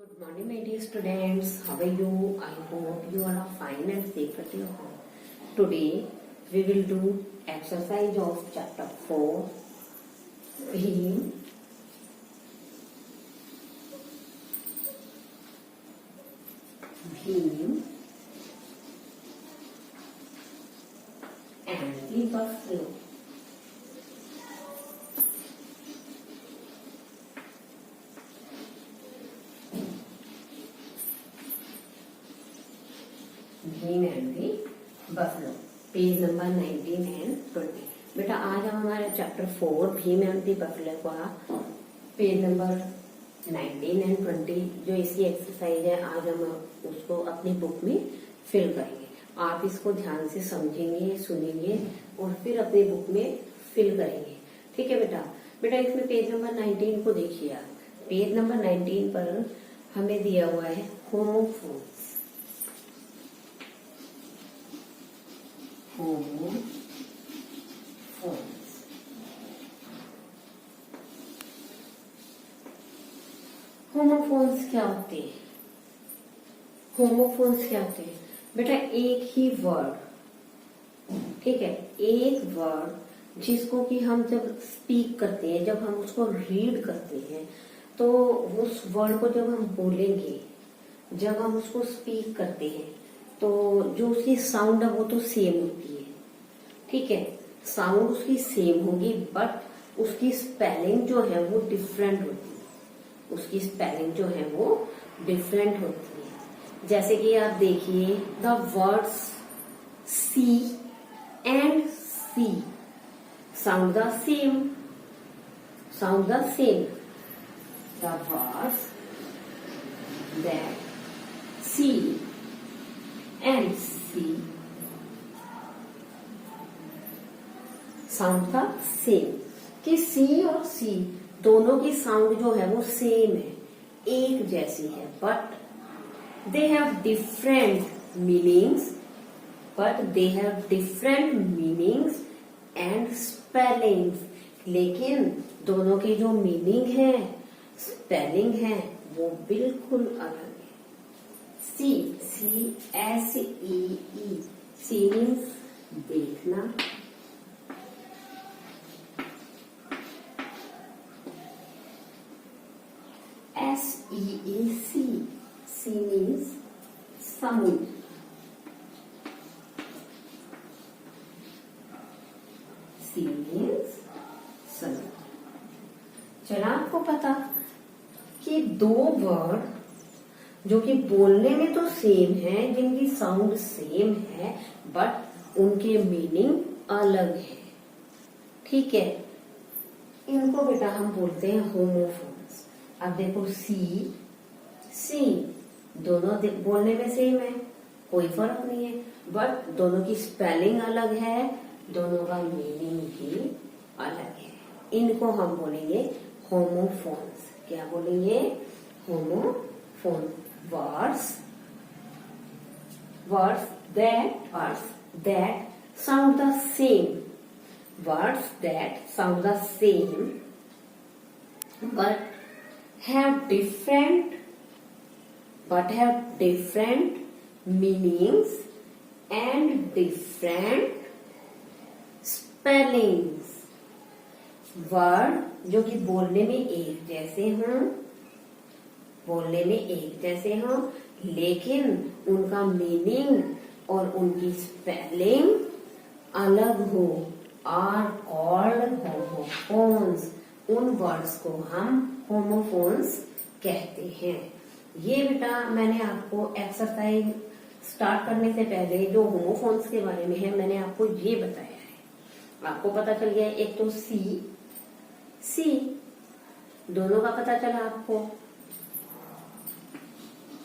Good morning, my dear students. How are you? I hope you are fine and safe at your home. Today, we will do exercise of chapter 4, Bhim, Bhim and the buffalo. Bhim and the buffalo, page number 19 and 20। बेटा आज हम हमारे chapter 4 Bhim and the buffalo का page number 19 and 20 जो इसकी exercise है, आज हम उसको अपनी बुक में फिल करेंगे। आप इसको ध्यान से समझेंगे, सुनेंगे और फिर अपनी बुक में फिल करेंगे। ठीक है बेटा। बेटा इसमें पेज नंबर 19 को देखिए आप। पेज नंबर 19 पर हमें दिया हुआ है होमोफोन्स। होमोफोन्स क्या होते हैं? होमोफोन्स क्या होते हैं बेटा? एक ही वर्ड, ठीक है, एक वर्ड जिसको कि हम जब स्पीक करते हैं, जब हम उसको रीड करते हैं, तो उस वर्ड को जब हम बोलेंगे, जब हम उसको स्पीक करते हैं, तो जो उसकी साउंड है वो तो सेम होती है। ठीक है, साउंड उसकी सेम होगी, बट उसकी स्पेलिंग जो है वो डिफरेंट होती है। उसकी स्पेलिंग जो है वो डिफरेंट होती है। जैसे कि आप देखिए, the words C and C sound the same, sound the same. The words that C and C sound का सेम, कि सी और सी दोनों की साउंड जो है वो सेम है, एक जैसी है, but they have different meanings, and spellings. लेकिन दोनों की जो मीनिंग है, स्पेलिंग है, वो बिल्कुल अलग है। सी, SEE, सी मीन्स देखना, SEEC, C means sound, C means sound। चला आपको पता कि दो वर्ड जो कि बोलने में तो सेम है, जिनकी साउंड सेम है, बट उनके मीनिंग अलग है। ठीक है, इनको बेटा हम बोलते हैं होमोफोन्स। अब देखो सी दोनों बोलने में सेम है, कोई फर्क नहीं है, बट दोनों की स्पेलिंग अलग है, दोनों का मीनिंग भी अलग है। इनको हम बोलेंगे होमोफोन्स। क्या बोलेंगे? Homophone. Words that sound the same, words that sound the same but have different meanings and different spellings। Word जो कि बोलने में एक जैसे हों, लेकिन उनका मीनिंग और उनकी स्पेलिंग अलग हो, आर कॉल्ड होमोफोन्स। उन वर्ड्स को हम होमोफोन्स कहते हैं। ये बेटा मैंने आपको एक्सरसाइज स्टार्ट करने से पहले जो होमोफोन्स के बारे में है, मैंने आपको ये बताया है। आपको पता चल गया, एक तो सी दोनों का पता चला आपको।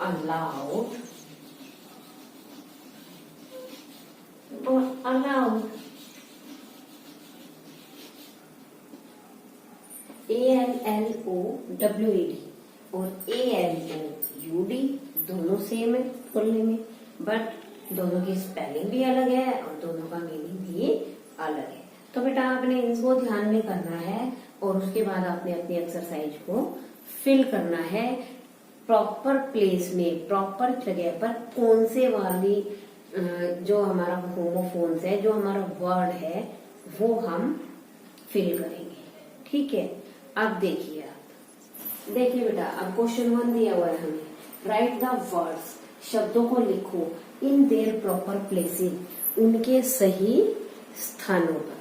अलाउड और अलाउड, ALLOWED और ALOUD दोनों सेम है बोलने में, बट दोनों की स्पेलिंग भी अलग है और दोनों का मीनिंग भी अलग है। तो बेटा आपने इनको ध्यान में करना है और उसके बाद आपने अपनी एक्सरसाइज को फिल करना है प्रॉपर प्लेस में, प्रॉपर जगह पर कौन से वाली जो हमारा होमोफोन्स है, जो हमारा वर्ड है, वो हम फिल करेंगे। ठीक है, अब देखिए, आप देखिए बेटा, अब क्वेश्चन 1 दिया हुआ है हमें, राइट द वर्ड्स, शब्दों को लिखो इन देयर प्रॉपर प्लेसेस, उनके सही स्थानों पर,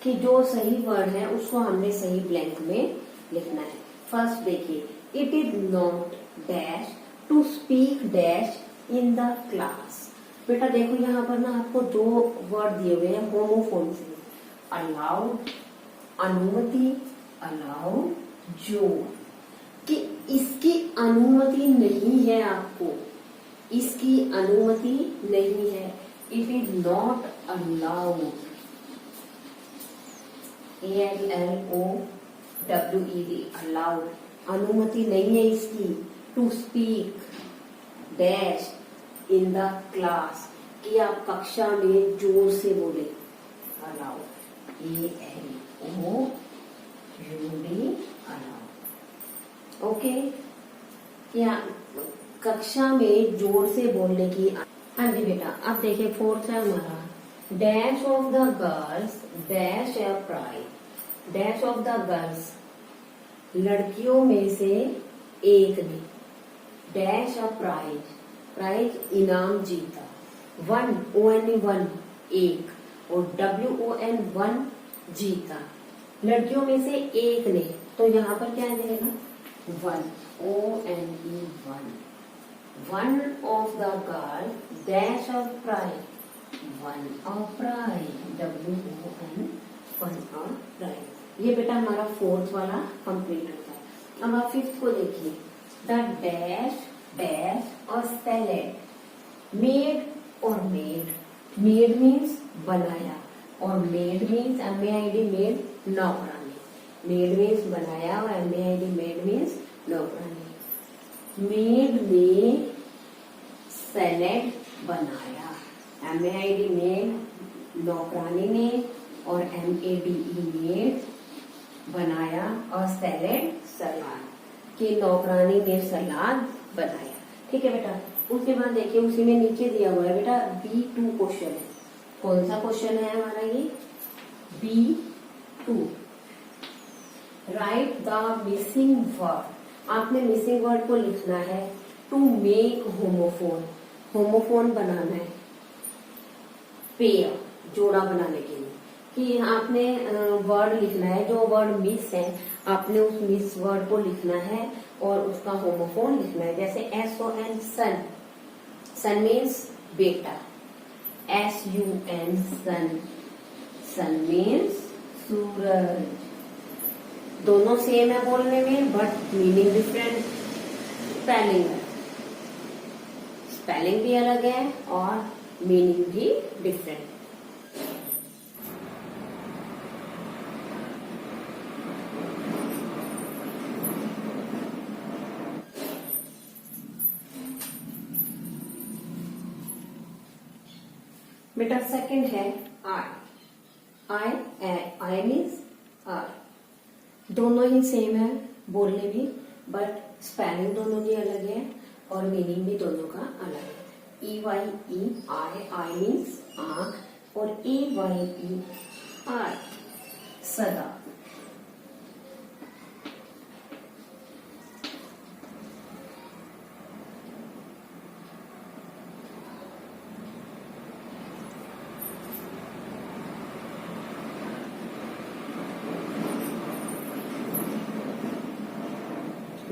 कि जो सही वर्ड है उसको हमने सही ब्लैंक में लिखना है। फर्स्ट देखिए, it is not dash to speak dash in the class. बेटा देखो यहाँ पर ना आपको 2 वर्ड दिए हुए हैं होमोफोन से, अलाउड, अनुमति, अलाउड, जो, कि इसकी अनुमति नहीं है, आपको इसकी अनुमति नहीं है। It is not allowed, ALLOWED, allowed, अनुमति नहीं है इसकी, to speak dash in the class, कि आप कक्षा में जोर से बोले, अलाउड, ALOUD, अलाउड। ओके, क्या कक्षा में जोर से बोलने की। हाँ जी बेटा, अब देखिए 4th है हमारा, dash of the girls dash a prize, dash of the girls, लड़कियों में से एक ने, डैश अ प्राइज, प्राइज इनाम जीता, 1 ONE 1 एक, और WON 1 जीता, लड़कियों में से एक ने, तो यहाँ पर क्या जाएगा 1 ONE 1 of the girl dash of prize, 1 of prize, WON 1 of prize. ये बेटा हमारा 4th वाला कंप्लीट होता है। अब आप 5th को देखिए, द डैश डैश और सैलेड, मेड और मेड, मेड मीन्स बनाया, और मेड मीन्स MEID मेड, नौकरानी, मेड मीन्स बनाया और MEID मेड मीन्स नौकरानी। मेड ने सैलेड बनाया, MEID मेड, नौकरानी ने, और MADE मेड बनाया, और सैलेड सलाद, कि नौकरानी ने सलाद बनाया। ठीक है बेटा, उसके बाद देखिए उसी में नीचे दिया हुआ है बेटा B2 क्वेश्चन है। कौन सा क्वेश्चन है हमारा ये, B2, right the missing word, आपने मिसिंग वर्ड को लिखना है, टू मेक होमोफोन, होमोफोन बनाना है, पेयर, जोड़ा बनाने के लिए, कि आपने वर्ड लिखना है, जो वर्ड मिस है आपने उस मिस वर्ड को लिखना है और उसका होमोफोन लिखना है। जैसे SON सन, सन मीन्स बेटा, SUN सन, सन मीन्स सूरज। दोनों सेम है बोलने में बट मीनिंग डिफरेंट, स्पेलिंग भी अलग है और मीनिंग भी डिफरेंट। बेटा सेकंड है आई मीन्स आर, दोनों ही सेम है बोलने में बट स्पेलिंग दोनों की अलग है और मीनिंग भी दोनों का अलग है। EYE आई मीन्स आंख, और AYE आर, सदा।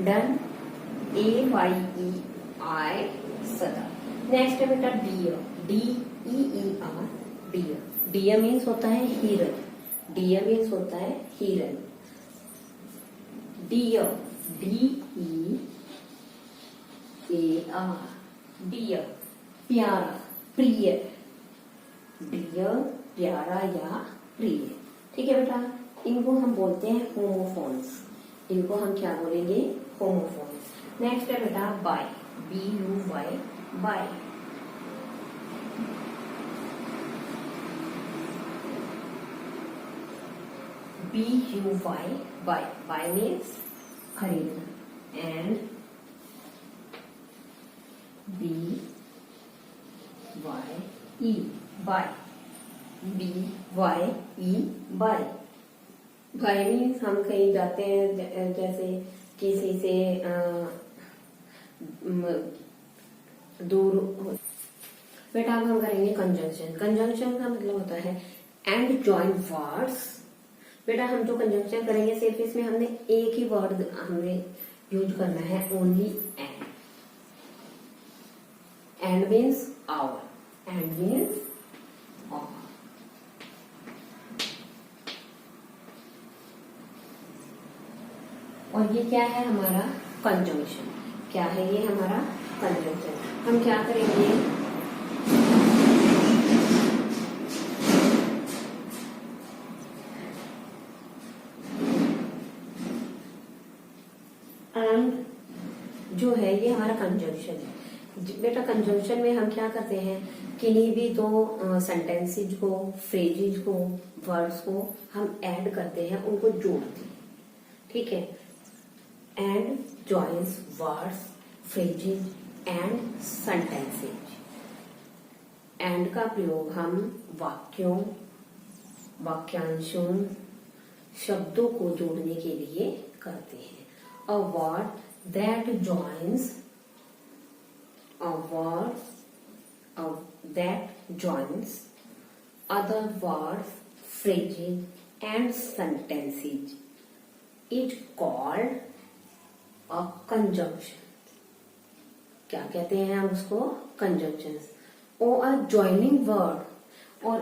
डन, AYEI सदा। नेक्स्ट है बेटा dear, DEER, deer, deer means होता है हिरन, डियर मीन्स होता है हिरन, डियर, DEAR, डियर, प्यारा, प्रिय, डियर प्यारा या प्रिय। ठीक है बेटा, इनको हम बोलते हैं होमोफोन्स, इनको हम क्या बोलेंगे, होमोफोन्स। नेक्स्ट है बेटा buy, BUY, buy, BUY, buy, buy means खरीदना, and B Y E, buy, B Y E, buy. Buy means हम कहीं जाते हैं, जैसे किसी से दूर बेटा अब हम करेंगे कंजंक्शन। कंजंक्शन का मतलब होता है एंड जॉइंट वर्ड्स। बेटा हम जो कंजंक्शन करेंगे सिर्फ इसमें हमने एक ही वर्ड हमने यूज करना है, ओनली एंड। एंड मीन्स और, एंड मीन्स और। और ये क्या है हमारा कंजंक्शन। क्या है ये हमारा कंजंक्शन। हम क्या करेंगे, जो है ये हमारा कंजंक्शन है। बेटा कंजंक्शन में हम क्या करते हैं, किन्हीं भी दो सेंटेंसेज को, फ्रेजेज को, वर्ड्स को हम ऐड करते हैं, उनको जोड़ते हैं। ठीक है, and joins words, phrases and sentences. And का प्रयोग हम वाक्यों, वाक्यांशों, शब्दों को जोड़ने के लिए करते हैं। A word that joins, a word that joins other words, phrases and sentences is called a conjunction. क्या कहते हैं हम उसको, कंजंक्शंस। और अ ज्वाइनिंग वर्ड, और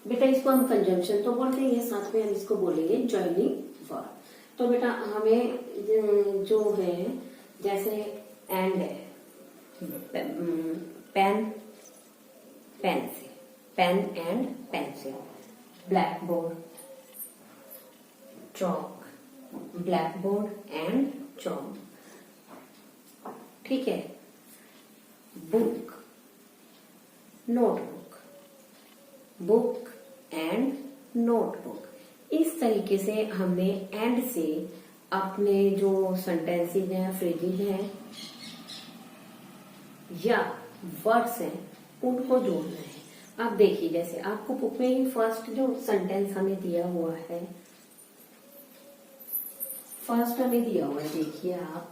बेटा इसको हम कंजंक्शन तो बोलते हैं, साथ में हम इसको बोलेंगे ज्वाइनिंग वर्ड। तो बेटा हमें जो है, जैसे एंड है, pen, pencil, pen and pencil, black board, chalk, black board and chalk. ठीक है, book, notebook, book and notebook. इस तरीके से हमने एंड से अपने जो सेंटेंसेज हैं, फ्रेजेज हैं या वर्ड्स हैं, उनको जोड़ना है। अब देखिए, जैसे आपको बुक में ही फर्स्ट जो सेंटेंस हमें दिया हुआ है, फर्स्ट हमें दिया हुआ है, देखिए आप,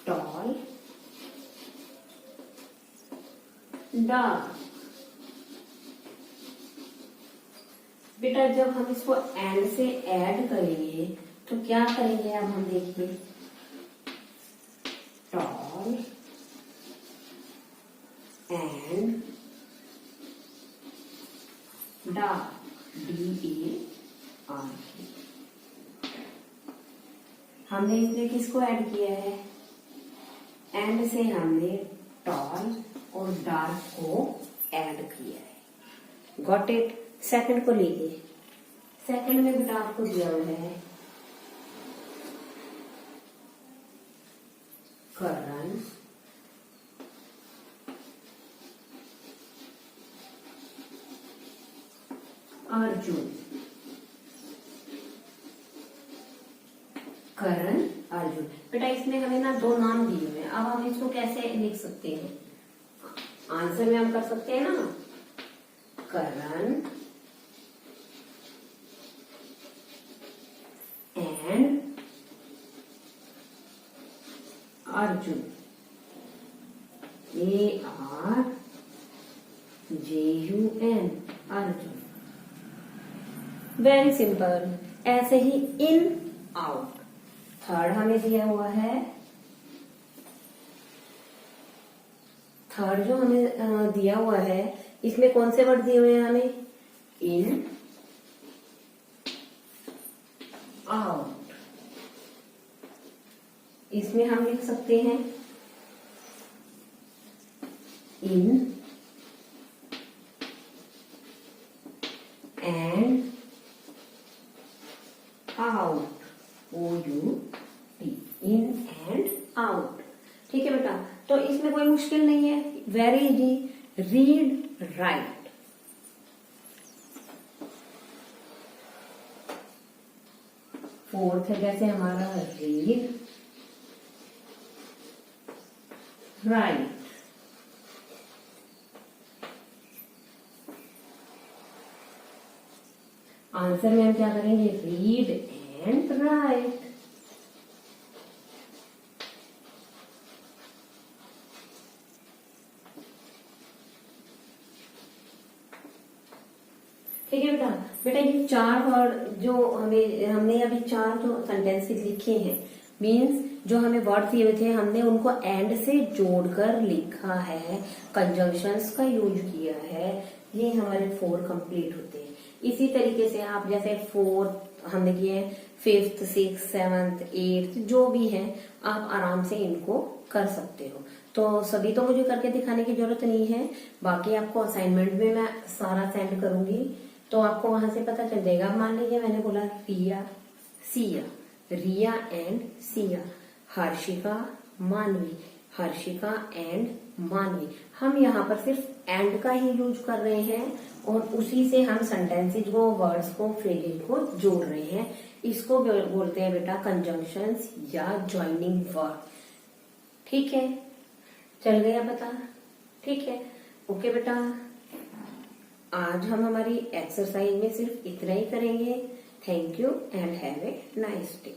टॉल, डार्क। बेटा जब हम इसको एंड से ऐड करेंगे तो क्या करेंगे, अब हम देखिए, टॉल एंड डार्क, DARK। हमने इसमें किसको ऐड किया है, एंड से हमने टॉल और डार्क को ऐड किया है। Got it. सेकंड को लीजिए। सेकंड में बेटा आपको दिया हुआ है करण, अर्जुन, करण, अर्जुन। बेटा इसमें हमें ना दो नाम दिए हुए हैं। अब हम इसको कैसे लिख सकते हैं, आंसर में हम कर सकते हैं ना, Karan and Arjun, ARJUN, Arjun. Very simple. ऐसे ही इन, आउट। थर्ड हमें दिया हुआ है, थर्ड जो हमें दिया हुआ है, इसमें कौन से वर्ड दिए हुए हैं हमें, इन, आउट। इसमें हम लिख सकते हैं in and out, OUT, in and out. ठीक है बेटा, तो इसमें कोई मुश्किल नहीं है, very easy. Read, right. Fourth है जैसे हमारा रीड, राइट। आंसर में हम क्या करेंगे, रीड एंड राइट। ठीक है बेटा। बेटा ये चार वर्ड जो हमने अभी चार जो सेंटेंसेस लिखे हैं, मीन्स जो हमें वर्ड दिए हुए थे हमने उनको एंड से जोड़कर लिखा है, कंजंक्शंस का यूज किया है, ये हमारे 4 कंप्लीट होते हैं। इसी तरीके से आप जैसे 4 हमने किए, 5th 6th 7th 8th जो भी है आप आराम से इनको कर सकते हो। तो सभी तो मुझे करके दिखाने की जरूरत नहीं है, बाकी आपको असाइनमेंट में मैं सारा सेंड करूंगी तो आपको वहां से पता चल जाएगा। मान लीजिए मैंने बोला रिया सिया, रिया एंड सिया, हर्षिका मानवी, हर्षिका एंड मानवी। हम यहाँ पर सिर्फ एंड का ही यूज कर रहे हैं और उसी से हम सेंटेंसेज को, वर्ड्स को, फ्रेजेज को जोड़ रहे हैं। इसको बोलते हैं बेटा कंजंक्शंस या ज्वाइनिंग वर्ड। ठीक है, चल गया पता? ठीक है, ओके बेटा। आज हम हमारी एक्सरसाइज में सिर्फ इतना ही करेंगे। Thank you and have a nice day.